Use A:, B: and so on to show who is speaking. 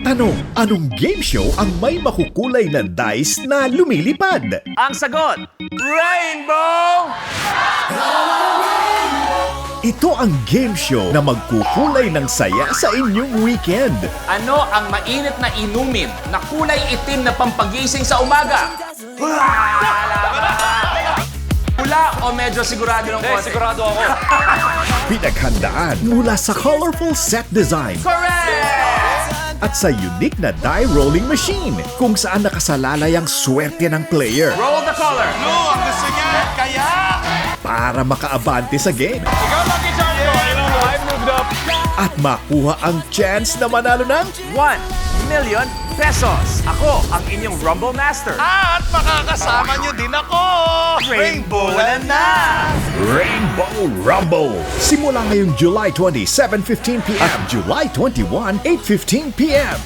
A: Tanong, anong game show ang may makukulay na dice na lumilipad?
B: Ang sagot, Rainbow!
A: Ito ang game show na magkukulay ng saya sa inyong weekend.
B: Ano ang mainit na inumin na kulay itim na pampagising sa umaga? Pula o medyo sigurado ng konti? Sigurado ako.
A: Pinaghandaan mula sa colorful set design
B: Correct!
A: at sa unique na die rolling machine kung saan nakasalalay ang swerte ng player
B: Roll the color.
C: No, ang gusto niya, kaya!
A: para makaabante sa game
B: Ikaw, Lucky Charm ko. I moved up.
A: at makuha ang chance na manalo ng
B: 1 million pesos. Ako ang inyong Rumble Master.
C: At makakasama niyo din ako!
B: Rainbow na!
A: Rainbow Rumble. Simula ngayong July 20, 7:15 p.m. at July 21, 8:15 p.m.